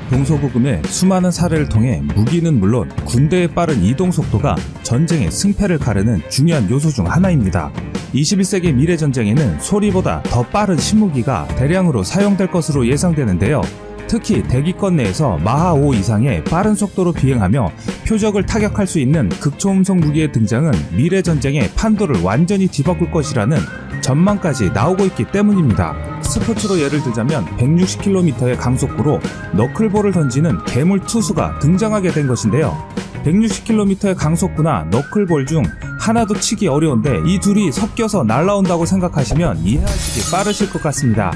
동서부근의 수많은 사례를 통해 무기는 물론 군대의 빠른 이동 속도가 전쟁의 승패를 가르는 중요한 요소 중 하나입니다. 21세기 미래 전쟁에는 소리보다 더 빠른 신무기가 대량으로 사용될 것으로 예상되는데요. 특히 대기권 내에서 마하 5 이상의 빠른 속도로 비행하며 표적을 타격할 수 있는 극초음속 무기의 등장은 미래 전쟁의 판도를 완전히 뒤바꿀 것이라는 전망까지 나오고 있기 때문입니다. 스포츠로 예를 들자면 160km의 강속구로 너클볼을 던지는 괴물 투수가 등장하게 된 것인데요. 160km의 강속구나 너클볼 중 하나도 치기 어려운데 이 둘이 섞여서 날아온다고 생각하시면 이해하시기 빠르실 것 같습니다.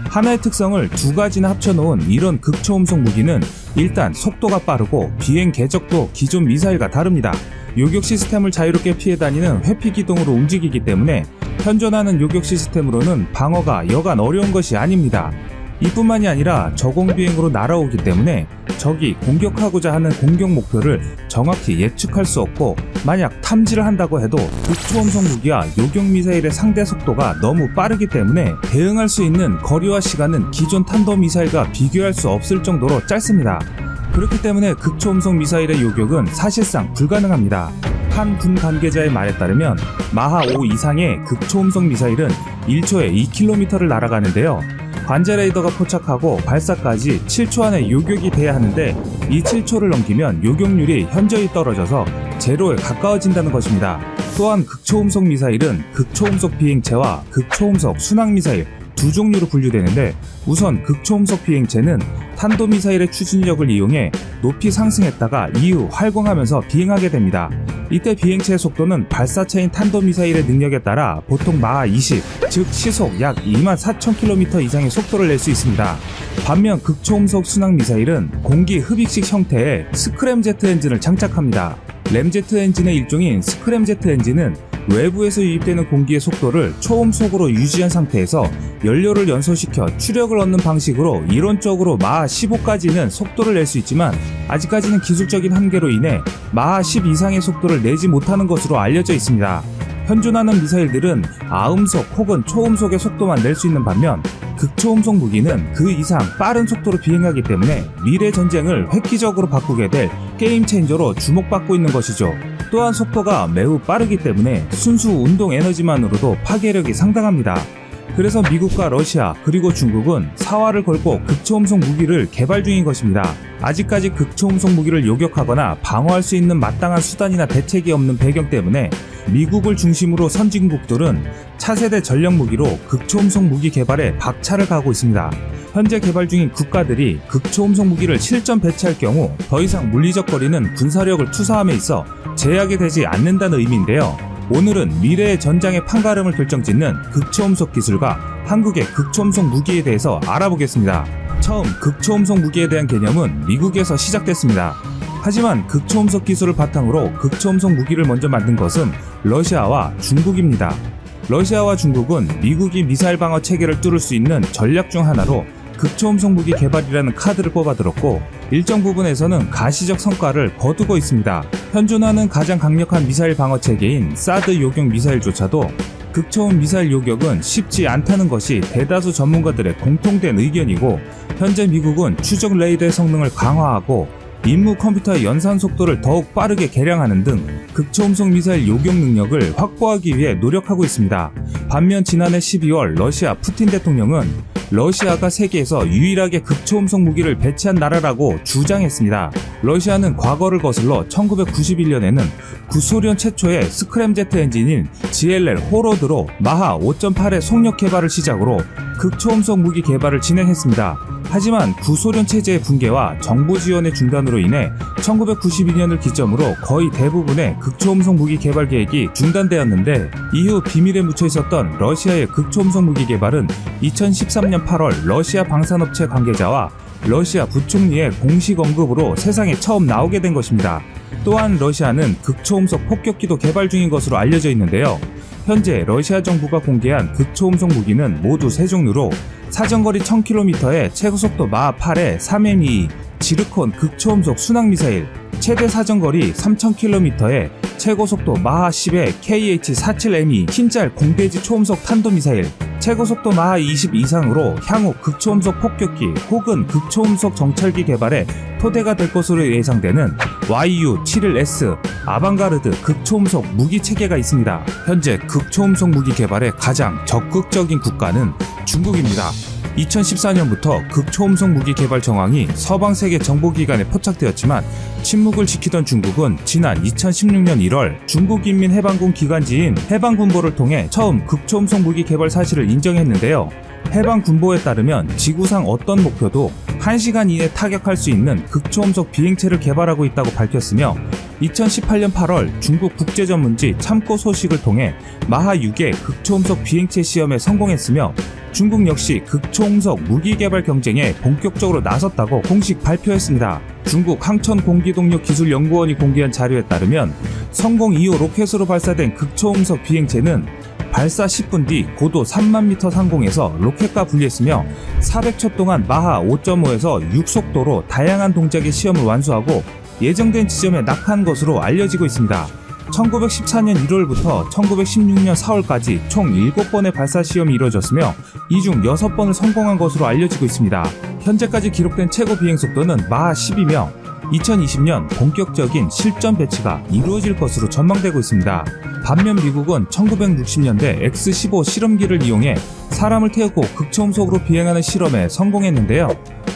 하나의 특성을 두 가지나 합쳐놓은 이런 극초음속 무기는 일단 속도가 빠르고 비행 궤적도 기존 미사일과 다릅니다. 요격 시스템을 자유롭게 피해 다니는 회피 기동으로 움직이기 때문에 현존하는 요격 시스템으로는 방어가 여간 어려운 것이 아닙니다. 이뿐만이 아니라 저공 비행으로 날아오기 때문에 적이 공격하고자 하는 공격 목표를 정확히 예측할 수 없고, 만약 탐지를 한다고 해도 극초음속 무기와 요격 미사일의 상대 속도가 너무 빠르기 때문에 대응할 수 있는 거리와 시간은 기존 탄도미사일과 비교할 수 없을 정도로 짧습니다. 그렇기 때문에 극초음속 미사일의 요격은 사실상 불가능합니다. 한 군 관계자의 말에 따르면 마하 5 이상의 극초음속 미사일은 1초에 2km를 날아가는데요. 관제 레이더가 포착하고 발사까지 7초 안에 요격이 돼야 하는데 이 7초를 넘기면 요격률이 현저히 떨어져서 제로에 가까워진다는 것입니다. 또한 극초음속 미사일은 극초음속 비행체와 극초음속 순항미사일 두 종류로 분류되는데, 우선 극초음속 비행체는 탄도미사일의 추진력을 이용해 높이 상승했다가 이후 활공하면서 비행하게 됩니다. 이때 비행체의 속도는 발사체인 탄도미사일의 능력에 따라 보통 마하 20, 즉 시속 약 24,000km 이상의 속도를 낼 수 있습니다. 반면 극초음속 순항미사일은 공기 흡입식 형태의 스크램제트 엔진을 장착합니다. 램제트 엔진의 일종인 스크램제트 엔진은 외부에서 유입되는 공기의 속도를 초음속으로 유지한 상태에서 연료를 연소시켜 추력을 얻는 방식으로 이론적으로 마하 15까지는 속도를 낼 수 있지만, 아직까지는 기술적인 한계로 인해 마하 10 이상의 속도를 내지 못하는 것으로 알려져 있습니다. 현존하는 미사일들은 아음속 혹은 초음속의 속도만 낼 수 있는 반면, 극초음속 무기는 그 이상 빠른 속도로 비행하기 때문에 미래 전쟁을 획기적으로 바꾸게 될 게임 체인저로 주목받고 있는 것이죠. 또한 속도가 매우 빠르기 때문에 순수 운동 에너지만으로도 파괴력이 상당합니다. 그래서 미국과 러시아 그리고 중국은 사활을 걸고 극초음속 무기를 개발 중인 것입니다. 아직까지 극초음속 무기를 요격하거나 방어할 수 있는 마땅한 수단이나 대책이 없는 배경 때문에 미국을 중심으로 선진국들은 차세대 전력 무기로 극초음속 무기 개발에 박차를 가하고 있습니다. 현재 개발 중인 국가들이 극초음속 무기를 실전 배치할 경우 더 이상 물리적 거리는 군사력을 투사함에 있어 제약이 되지 않는다는 의미인데요. 오늘은 미래의 전장의 판가름을 결정짓는 극초음속 기술과 한국의 극초음속 무기에 대해서 알아보겠습니다. 처음 극초음속 무기에 대한 개념은 미국에서 시작됐습니다. 하지만 극초음속 기술을 바탕으로 극초음속 무기를 먼저 만든 것은 러시아와 중국입니다. 러시아와 중국은 미국이 미사일 방어 체계를 뚫을 수 있는 전략 중 하나로 극초음속 무기 개발이라는 카드를 뽑아들었고, 일정 부분에서는 가시적 성과를 거두고 있습니다. 현존하는 가장 강력한 미사일 방어 체계인 사드 요격 미사일조차도 극초음 미사일 요격은 쉽지 않다는 것이 대다수 전문가들의 공통된 의견이고, 현재 미국은 추적 레이더의 성능을 강화하고 임무 컴퓨터의 연산 속도를 더욱 빠르게 개량하는 등 극초음속 미사일 요격 능력을 확보하기 위해 노력하고 있습니다. 반면 지난해 12월 러시아 푸틴 대통령은 러시아가 세계에서 유일하게 극초음속 무기를 배치한 나라라고 주장했습니다. 러시아는 과거를 거슬러 1991년에는 구소련 최초의 스크램제트 엔진인 GLL 호로드로 마하 5.8의 속력 개발을 시작으로 극초음속 무기 개발을 진행했습니다. 하지만 구소련 체제의 붕괴와 정부 지원의 중단으로 인해 1992년을 기점으로 거의 대부분의 극초음속 무기 개발 계획이 중단되었는데, 이후 비밀에 묻혀 있었던 러시아의 극초음속 무기 개발은 2013년 8월 러시아 방산업체 관계자와 러시아 부총리의 공식 언급으로 세상에 처음 나오게 된 것입니다. 또한 러시아는 극초음속 폭격기도 개발 중인 것으로 알려져 있는데요. 현재 러시아 정부가 공개한 극초음속 무기는 모두 세 종류로, 사정거리 1000km의 최고속도 마하 8의 3M2 지르콘 극초음속 순항미사일, 최대 사정거리 3000km의 최고속도 마하 10의 KH-47M2 흰짤 공대지 초음속 탄도미사일, 최고속도 마하 20 이상으로 향후 극초음속 폭격기 혹은 극초음속 정찰기 개발의 토대가 될 것으로 예상되는 YU-71S 아방가르드 극초음속 무기 체계가 있습니다. 현재 극초음속 무기 개발에 가장 적극적인 국가는 중국입니다. 2014년부터 극초음속 무기 개발 정황이 서방 세계 정보기관에 포착되었지만 침묵을 지키던 중국은 지난 2016년 1월 중국인민해방군 기관지인 해방군보를 통해 처음 극초음속 무기 개발 사실을 인정했는데요. 해방군보에 따르면 지구상 어떤 목표도 1시간 이내 타격할 수 있는 극초음속 비행체를 개발하고 있다고 밝혔으며 2018년 8월 중국 국제전문지 참고 소식을 통해 마하 6의 극초음속 비행체 시험에 성공했으며 중국 역시 극초음속 무기 개발 경쟁에 본격적으로 나섰다고 공식 발표했습니다. 중국 항천공기동력기술연구원이 공개한 자료에 따르면 성공 이후 로켓으로 발사된 극초음속 비행체는 발사 10분 뒤 고도 3만 m 상공에서 로켓과 분리했으며 400초 동안 마하 5.5에서 6속도로 다양한 동작의 시험을 완수하고 예정된 지점에 낙하한 것으로 알려지고 있습니다. 1914년 1월부터 1916년 4월까지 총 7번의 발사 시험이 이루어졌으며 이 중 6번을 성공한 것으로 알려지고 있습니다. 현재까지 기록된 최고 비행 속도는 마하 10이며 2020년 본격적인 실전 배치가 이루어질 것으로 전망되고 있습니다. 반면 미국은 1960년대 X-15 실험기를 이용해 사람을 태우고 극초음속으로 비행하는 실험에 성공했는데요.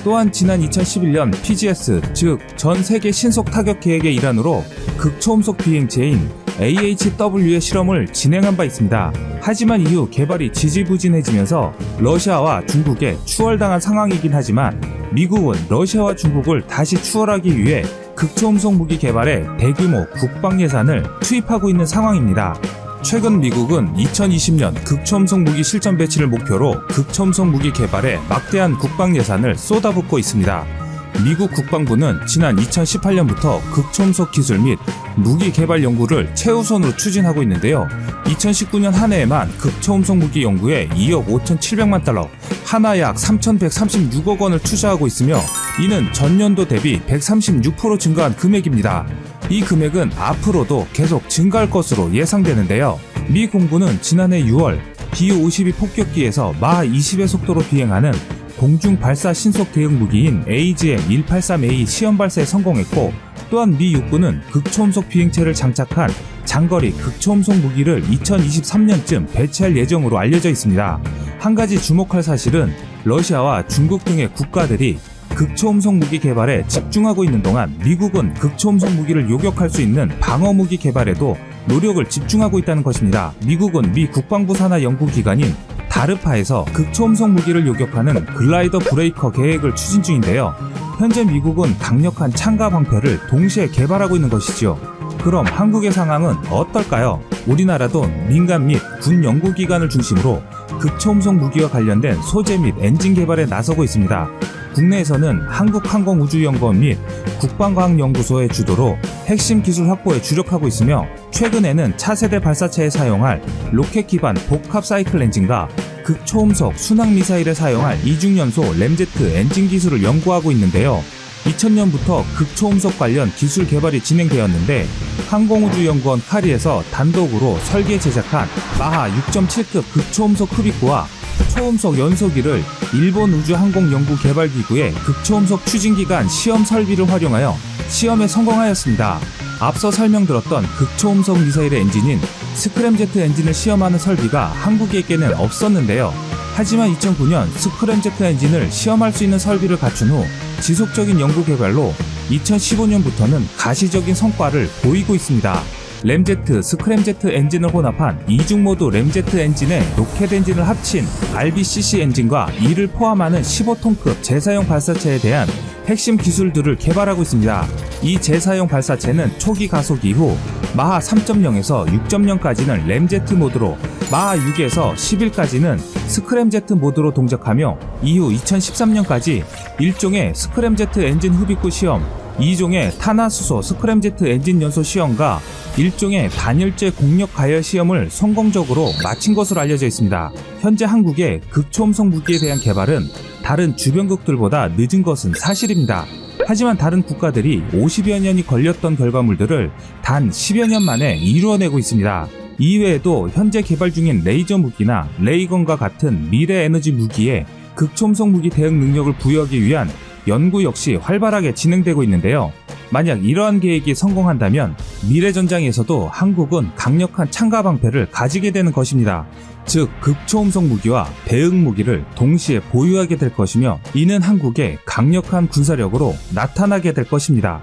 또한 지난 2011년 PGS, 즉 전 세계 신속 타격 계획의 일환으로 극초음속 비행체인 AHW의 실험을 진행한 바 있습니다. 하지만 이후 개발이 지지부진해지면서 러시아와 중국에 추월당한 상황이긴 하지만 미국은 러시아와 중국을 다시 추월하기 위해 극초음속 무기 개발에 대규모 국방 예산을 투입하고 있는 상황입니다. 최근 미국은 2020년 극초음속 무기 실전 배치를 목표로 극초음속 무기 개발에 막대한 국방 예산을 쏟아붓고 있습니다. 미국 국방부는 지난 2018년부터 극초음속 기술 및 무기 개발 연구를 최우선으로 추진하고 있는데요. 2019년 한 해에만 극초음속 무기 연구에 2억 5,700만 달러, 하나 약 3,136억 원을 투자하고 있으며 이는 전년도 대비 136% 증가한 금액입니다. 이 금액은 앞으로도 계속 증가할 것으로 예상되는데요. 미 공군은 지난해 6월 B-52 폭격기에서 마하 20의 속도로 비행하는 공중 발사 신속 대응 무기인 AGM-183A 시험 발사에 성공했고 또한 미 육군은 극초음속 비행체를 장착한 장거리 극초음속 무기를 2023년쯤 배치할 예정으로 알려져 있습니다. 한 가지 주목할 사실은 러시아와 중국 등의 국가들이 극초음속 무기 개발에 집중하고 있는 동안 미국은 극초음속 무기를 요격할 수 있는 방어 무기 개발에도 노력을 집중하고 있다는 것입니다. 미국은 미 국방부 산하 연구기관인 다르파에서 극초음속 무기를 요격하는 글라이더 브레이커 계획을 추진 중인데요. 현재 미국은 강력한 창가 방패를 동시에 개발하고 있는 것이지요. 그럼 한국의 상황은 어떨까요? 우리나라도 민간 및 군 연구기관을 중심으로 극초음속 무기와 관련된 소재 및 엔진 개발에 나서고 있습니다. 국내에서는 한국항공우주연구원 및 국방과학연구소의 주도로 핵심 기술 확보에 주력하고 있으며 최근에는 차세대 발사체에 사용할 로켓 기반 복합 사이클 엔진과 극초음속 순항미사일에 사용할 이중연소 램제트 엔진 기술을 연구하고 있는데요. 2000년부터 극초음속 관련 기술 개발이 진행되었는데 항공우주연구원 카리에서 단독으로 설계 제작한 마하 6.7급 극초음속 흡입구와 초음속 연소기를 일본 우주항공연구개발기구의 극초음속 추진기간 시험 설비를 활용하여 시험에 성공하였습니다. 앞서 설명드렸던 극초음속 미사일의 엔진인 스크램제트 엔진을 시험하는 설비가 한국에게는 없었는데요. 하지만 2009년 스크램제트 엔진을 시험할 수 있는 설비를 갖춘 후 지속적인 연구 개발로 2015년부터는 가시적인 성과를 보이고 있습니다. 램제트, 스크램제트 엔진을 혼합한 이중모드 램제트 엔진에 로켓 엔진을 합친 RBCC 엔진과 이를 포함하는 15톤급 재사용 발사체에 대한 핵심 기술들을 개발하고 있습니다. 이 재사용 발사체는 초기 가속 이후 마하 3.0에서 6.0까지는 램제트 모드로 마하 6에서 11까지는 스크램제트 모드로 동작하며 이후 2013년까지 1종의 스크램제트 엔진 흡입구 시험, 2종의 탄화수소 스크램제트 엔진 연소 시험과 1종의 단열재 공력 가열 시험을 성공적으로 마친 것으로 알려져 있습니다. 현재 한국의 극초음속 무기에 대한 개발은 다른 주변국들보다 늦은 것은 사실입니다. 하지만 다른 국가들이 50여 년이 걸렸던 결과물들을 단 10여 년 만에 이루어내고 있습니다. 이외에도 현재 개발 중인 레이저 무기나 레이건과 같은 미래 에너지 무기에 극초음속 무기 대응 능력을 부여하기 위한 연구 역시 활발하게 진행되고 있는데요. 만약 이러한 계획이 성공한다면 미래 전장에서도 한국은 강력한 창가 방패를 가지게 되는 것입니다. 즉 극초음속 무기와 대응 무기를 동시에 보유하게 될 것이며 이는 한국의 강력한 군사력으로 나타나게 될 것입니다.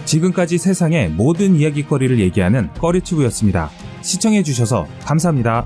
지금까지 세상의 모든 이야기거리를 얘기하는 꺼리튜브였습니다. 시청해주셔서 감사합니다.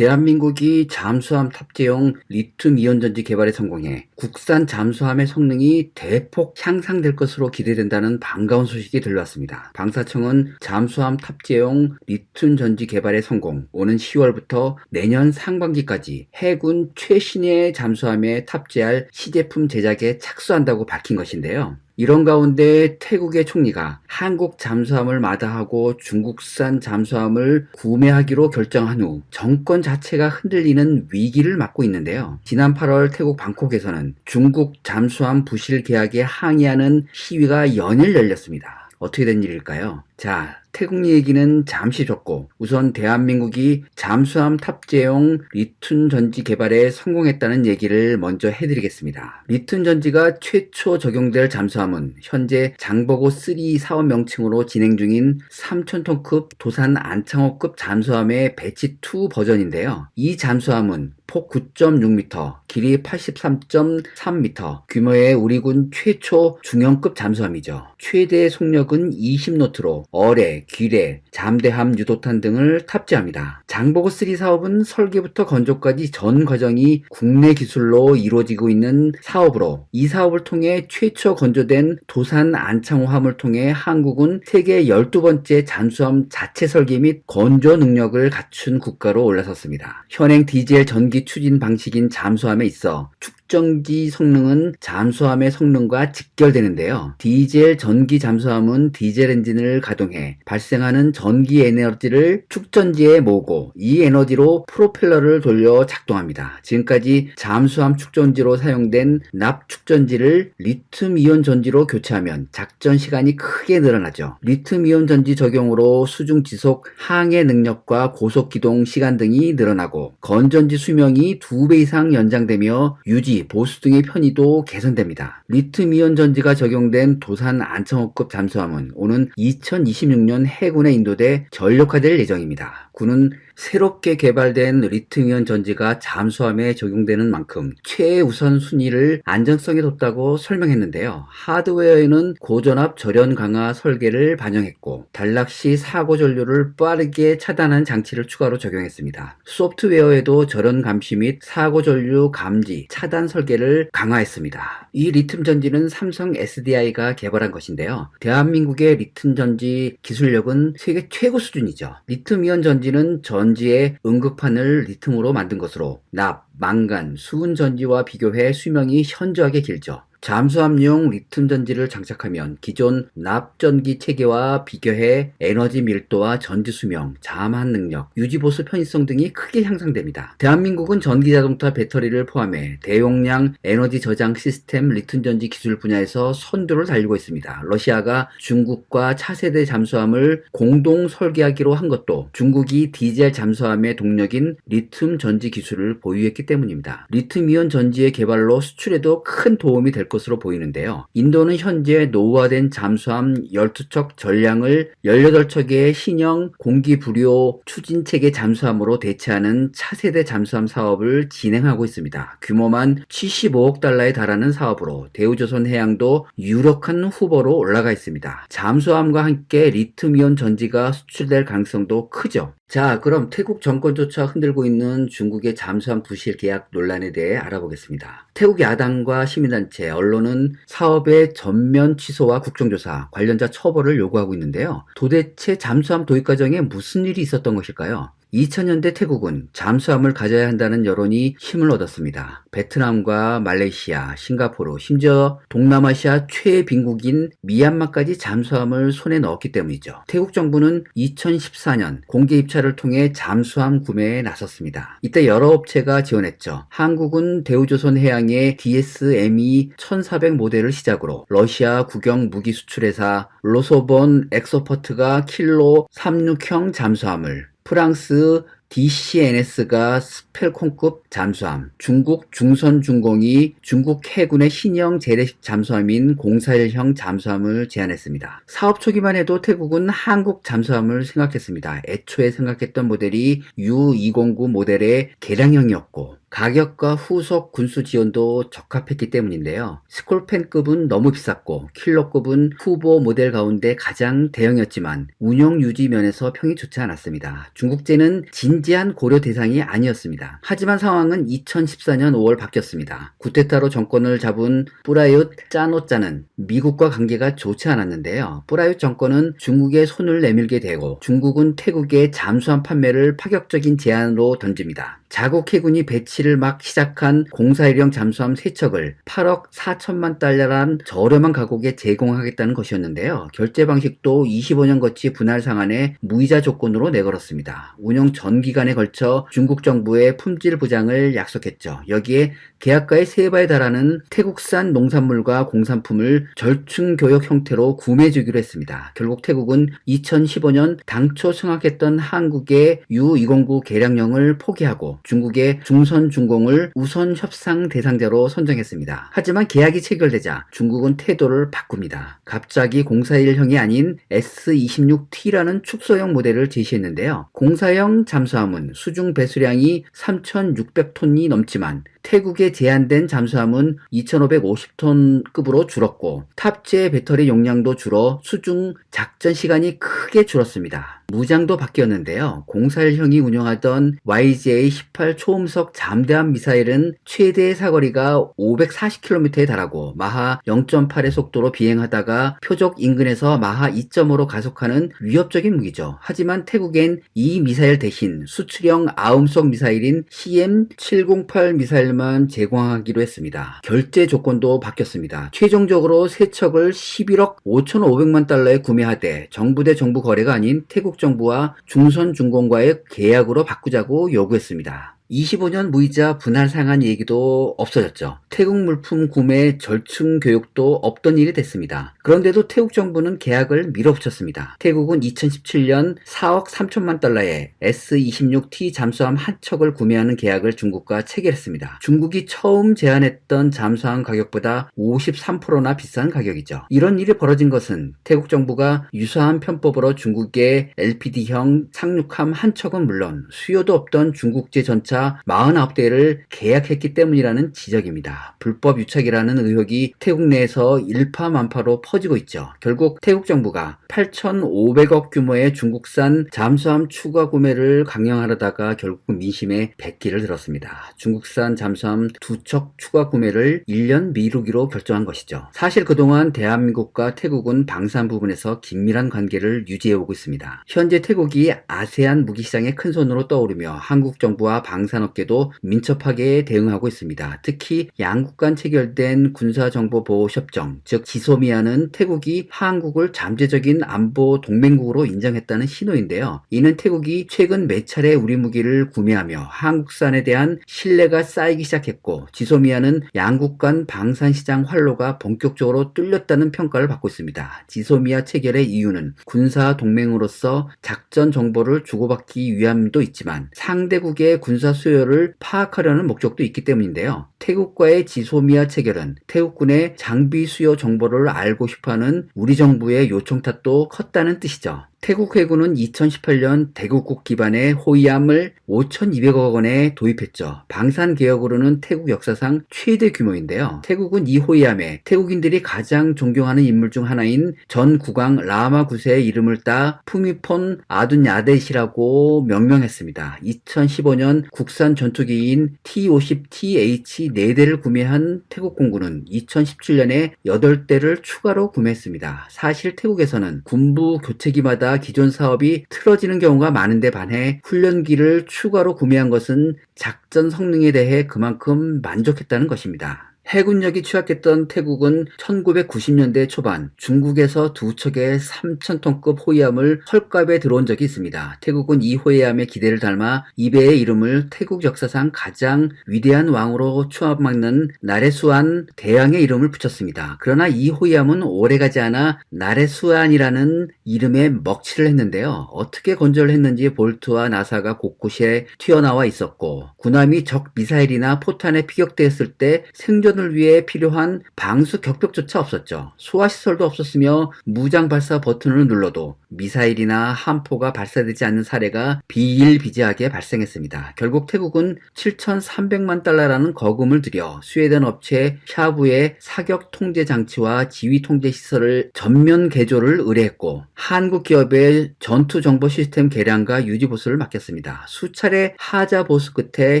대한민국이 잠수함 탑재용 리튬 이온 전지 개발에 성공해 국산 잠수함의 성능이 대폭 향상될 것으로 기대된다는 반가운 소식이 들려왔습니다. 방사청은 잠수함 탑재용 리튬 전지 개발에 성공, 오는 10월부터 내년 상반기까지 해군 최신의 잠수함에 탑재할 시제품 제작에 착수한다고 밝힌 것인데요. 이런 가운데 태국의 총리가 한국 잠수함을 마다하고 중국산 잠수함을 구매하기로 결정한 후 정권 자체가 흔들리는 위기를 맞고 있는데요. 지난 8월 태국 방콕에서는 중국 잠수함 부실 계약에 항의하는 시위가 연일 열렸습니다. 어떻게 된 일일까요? 자, 태국 얘기는 잠시 줬고 우선 대한민국이 잠수함 탑재용 리튬 전지 개발에 성공했다는 얘기를 먼저 해드리겠습니다. 리튬 전지가 최초 적용될 잠수함은 현재 장보고 3 사업 명칭으로 진행 중인 3,000톤급 도산 안창호급 잠수함의 배치 2 버전인데요. 이 잠수함은 폭 9.6m, 길이 83.3m, 규모의 우리군 최초 중형급 잠수함이죠. 최대 속력은 20노트로 어뢰, 기뢰, 잠대함, 유도탄 등을 탑재합니다. 장보고 3 사업은 설계부터 건조까지 전 과정이 국내 기술로 이루어지고 있는 사업으로 이 사업을 통해 최초 건조된 도산 안창호함을 통해 한국은 세계 12번째 잠수함 자체 설계 및 건조 능력을 갖춘 국가로 올라섰습니다. 현행 디젤 전기 추진 방식인 잠수함에 있어 축전기 성능은 잠수함의 성능과 직결되는데요. 디젤 전기 잠수함은 디젤 엔진을 가동해 발생하는 전기 에너지를 축전지에 모으고 이 에너지로 프로펠러를 돌려 작동합니다. 지금까지 잠수함 축전지로 사용된 납 축전지를 리튬 이온 전지로 교체하면 작전 시간이 크게 늘어나죠. 리튬 이온 전지 적용으로 수중 지속 항해 능력과 고속 기동 시간 등이 늘어나고 건전지 수명이 2배 이상 연장되며 유지, 보수 등의 편의도 개선됩니다. 리튬 이온 전지가 적용된 도산 안창호급 잠수함은 오는 2026년 해군에 인도돼 전력화될 예정입니다. 군은 새롭게 개발된 리튬이온 전지가 잠수함에 적용되는 만큼 최우선 순위를 안전성에 뒀다고 설명했는데요. 하드웨어에는 고전압 절연 강화 설계를 반영했고 단락 시 사고 전류를 빠르게 차단하는 장치를 추가로 적용했습니다. 소프트웨어에도 절연 감시 및 사고 전류 감지, 차단 설계를 강화했습니다. 이 리튬 전지는 삼성 SDI가 개발한 것인데요. 대한민국의 리튬 전지 기술력은 세계 최고 수준이죠. 리튬이온 전지는 전지의 응급판을 리튬으로 만든 것으로 납, 망간, 수은 전지와 비교해 수명이 현저하게 길죠. 잠수함용 리튬 전지를 장착하면 기존 납전기 체계와 비교해 에너지 밀도와 전지 수명, 잠한 능력, 유지 보수 편의성 등이 크게 향상됩니다. 대한민국은 전기 자동차 배터리를 포함해 대용량 에너지 저장 시스템 리튬 전지 기술 분야에서 선두를 달리고 있습니다. 러시아가 중국과 차세대 잠수함을 공동 설계하기로 한 것도 중국이 디젤 잠수함의 동력인 리튬 전지 기술을 보유했기 때문입니다. 리튬 이온 전지의 개발로 수출에도 큰 도움이 될 것으로 보이는데요. 인도는 현재 노후화된 잠수함 12척 전량을 18척의 신형 공기부료 추진체계 잠수함으로 대체하는 차세대 잠수함 사업을 진행하고 있습니다. 규모만 75억 달러에 달하는 사업으로 대우조선해양도 유력한 후보로 올라가 있습니다. 잠수함과 함께 리튬이온 전지가 수출될 가능성도 크죠. 자, 그럼 태국 정권조차 흔들고 있는 중국의 잠수함 부실 계약 논란에 대해 알아보겠습니다. 태국 야당과 시민단체, 언론은 사업의 전면 취소와 국정조사, 관련자 처벌을 요구하고 있는데요. 도대체 잠수함 도입 과정에 무슨 일이 있었던 것일까요? 2000년대 태국은 잠수함을 가져야 한다는 여론이 힘을 얻었습니다. 베트남과 말레이시아, 싱가포르, 심지어 동남아시아 최빈국인 미얀마까지 잠수함을 손에 넣었기 때문이죠. 태국 정부는 2014년 공개 입찰을 통해 잠수함 구매에 나섰습니다. 이때 여러 업체가 지원했죠. 한국은 대우조선해양의 DSME 1400 모델을 시작으로 러시아 국영 무기 수출회사 로소본 엑소퍼트가 킬로 36형 잠수함을, 프랑스 DCNS가 스펠콘급 잠수함, 중국 중선중공이 중국 해군의 신형 재래식 잠수함인 041형 잠수함을 제안했습니다. 사업 초기만 해도 태국은 한국 잠수함을 생각했습니다. 애초에 생각했던 모델이 U209 모델의 개량형이었고 가격과 후속 군수 지원도 적합했기 때문인데요. 스콜펜급은 너무 비쌌고 킬러급은 후보 모델 가운데 가장 대형이었지만 운영 유지 면에서 평이 좋지 않았습니다. 중국제는 진지한 고려 대상이 아니었습니다. 하지만 상황은 2014년 5월 바뀌었습니다. 쿠데타로 정권을 잡은 뿌라윳 짠오짜는 미국과 관계가 좋지 않았는데요. 뿌라윳 정권은 중국에 손을 내밀게 되고 중국은 태국의 잠수함 판매를 파격적인 제안으로 던집니다. 자국 해군이 배치를 막 시작한 041형 잠수함 3척을 8억 4천만 달러란 저렴한 가격에 제공하겠다는 것이었는데요. 결제 방식도 25년 거치 분할 상한에 무이자 조건으로 내걸었습니다. 운영 전 기간에 걸쳐 중국 정부의 품질 보장을 약속했죠. 여기에 계약가의 3배에 달하는 태국산 농산물과 공산품을 절충 교역 형태로 구매해 주기로 했습니다. 결국 태국은 2015년 당초 승낙했던 한국의 U209 개량형을 포기하고 중국의 중선중공을 우선 협상 대상자로 선정했습니다. 하지만 계약이 체결되자 중국은 태도를 바꿉니다. 갑자기 041형이 아닌 S26T라는 축소형 모델을 제시했는데요. 04형 잠수함은 수중 배수량이 3,600톤이 넘지만 태국에 제한된 잠수함은 2,550톤급으로 줄었고 탑재 배터리 용량도 줄어 수중 작전 시간이 크게 줄었습니다. 무장도 바뀌었는데요. 041형이 운영하던 YJ-18 초음속 잠대함 미사일은 최대 사거리가 540km에 달하고 마하 0.8의 속도로 비행하다가 표적 인근에서 마하 2.5로 가속하는 위협적인 무기죠. 하지만 태국엔 이 미사일 대신 수출형 아음속 미사일인 CM708 미사일만 제공하기로 했습니다. 결제 조건도 바뀌었습니다. 최종적으로 3척을 11억 5,500만 달러에 구매하되 정부 대 정부 거래가 아닌 태국 정부와 중선중공과의 계약으로 바꾸자고 요구했습니다. 25년 무이자 분할 상한 얘기도 없어졌죠. 태국 물품 구매 절충 교육도 없던 일이 됐습니다. 그런데도 태국 정부는 계약을 밀어붙였습니다. 태국은 2017년 4억 3천만 달러에 S26T 잠수함 한 척을 구매하는 계약을 중국과 체결했습니다. 중국이 처음 제안했던 잠수함 가격보다 53%나 비싼 가격이죠. 이런 일이 벌어진 것은 태국 정부가 유사한 편법으로 중국의 LPD형 상륙함 한 척은 물론 수요도 없던 중국제 전차 49대를 계약했기 때문이라는 지적입니다. 불법 유착이라는 의혹이 태국 내에서 일파만파로 퍼지고 있죠. 결국 태국 정부가 8,500억 규모의 중국산 잠수함 추가 구매를 강행하려다가 결국 민심에 백기를 들었습니다. 중국산 잠수함 2척 추가 구매를 1년 미루기로 결정한 것이죠. 사실 그동안 대한민국과 태국은 방산 부분에서 긴밀한 관계를 유지해오고 있습니다. 현재 태국이 아세안 무기시장의 큰손으로 떠오르며 한국 정부와 방산업계도 민첩하게 대응하고 있습니다. 특히 양국 간 체결된 군사정보보호협정, 즉 지소미아는 태국이 한국을 잠재적인 안보 동맹국으로 인정했다는 신호인데요. 이는 태국이 최근 몇 차례 우리 무기를 구매하며 한국산에 대한 신뢰가 쌓이기 시작했고 지소미아는 양국 간 방산시장 활로가 본격적으로 뚫렸다는 평가를 받고 있습니다. 지소미아 체결의 이유는 군사 동맹으로서 작전 정보를 주고받기 위함도 있지만 상대국의 군사 수요를 파악하려는 목적도 있기 때문인데요. 태국과의 지소미아 체결은 태국군의 장비 수요 정보를 알고 싶어하는 우리 정부의 요청 탓도 컸다는 뜻이죠. 태국 해군은 2018년 대국국 기반의 호위함을 5,200억 원에 도입했죠. 방산개혁으로는 태국 역사상 최대 규모인데요. 태국은 이 호위함에 태국인들이 가장 존경하는 인물 중 하나인 전 국왕 라마 9세의 이름을 따 푸미폰 아둔야댓이라고 명명했습니다. 2015년 국산 전투기인 T-50TH 4대를 구매한 태국 공군은 2017년에 8대를 추가로 구매했습니다. 사실 태국에서는 군부 교체기마다 때마다 기존 사업이 틀어지는 경우가 많은데 반해 훈련기를 추가로 구매한 것은 작전 성능에 대해 그만큼 만족했다는 것입니다. 해군력이 취약했던 태국은 1990년대 초반 중국에서 두 척의 3,000톤급 호위함을 헐값에 들어온 적이 있습니다. 태국은 이 호위함의 기대를 닮아 이 배의 이름을 태국 역사상 가장 위대한 왕으로 추앙받는 나레수안 대왕의 이름을 붙였습니다. 그러나 이 호위함은 오래가지 않아 나레수안이라는 이름에 먹칠을 했는데요. 어떻게 건조를 했는지 볼트와 나사가 곳곳에 튀어나와 있었고 군함이 적 미사일이나 포탄에 피격되었을 때 생존을 위해 필요한 방수 격벽조차 없었죠. 소화시설도 없었으며 무장 발사 버튼을 눌러도 미사일이나 함포가 발사되지 않는 사례가 비일비재하게 발생했습니다. 결국 태국은 7,300만 달러라는 거금을 들여 스웨덴 업체 샤브의 사격 통제 장치와 지휘 통제 시설을 전면 개조를 의뢰했고 한국 기업의 전투 정보 시스템 개량과 유지 보수를 맡겼습니다. 수차례 하자 보수 끝에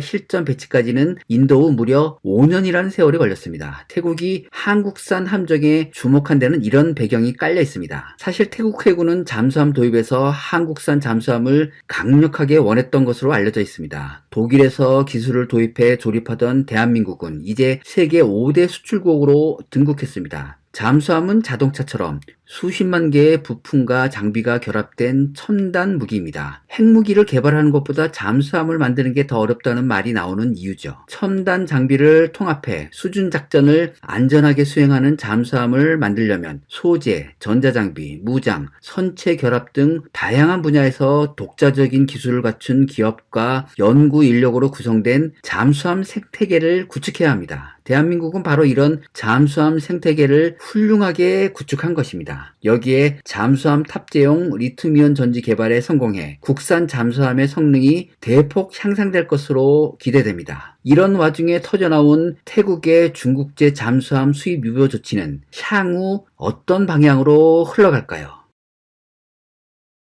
실전 배치까지는 인도 후 무려 5년이라는 세월이 걸렸습니다. 태국이 한국산 함정에 주목한 데는 이런 배경이 깔려 있습니다. 사실 태국 해군은 잠수함 도입에서 한국산 잠수함을 강력하게 원했던 것으로 알려져 있습니다. 독일에서 기술을 도입해 조립하던 대한민국은 이제 세계 5대 수출국으로 등극했습니다. 잠수함은 자동차처럼 수십만 개의 부품과 장비가 결합된 첨단 무기입니다. 핵무기를 개발하는 것보다 잠수함을 만드는 게 더 어렵다는 말이 나오는 이유죠. 첨단 장비를 통합해 수준 작전을 안전하게 수행하는 잠수함을 만들려면 소재, 전자장비, 무장, 선체 결합 등 다양한 분야에서 독자적인 기술을 갖춘 기업과 연구 인력으로 구성된 잠수함 생태계를 구축해야 합니다. 대한민국은 바로 이런 잠수함 생태계를 훌륭하게 구축한 것입니다. 여기에 잠수함 탑재용 리튬이온 전지 개발에 성공해 국산 잠수함의 성능이 대폭 향상될 것으로 기대됩니다. 이런 와중에 터져나온 태국의 중국제 잠수함 수입 유보 조치는 향후 어떤 방향으로 흘러갈까요?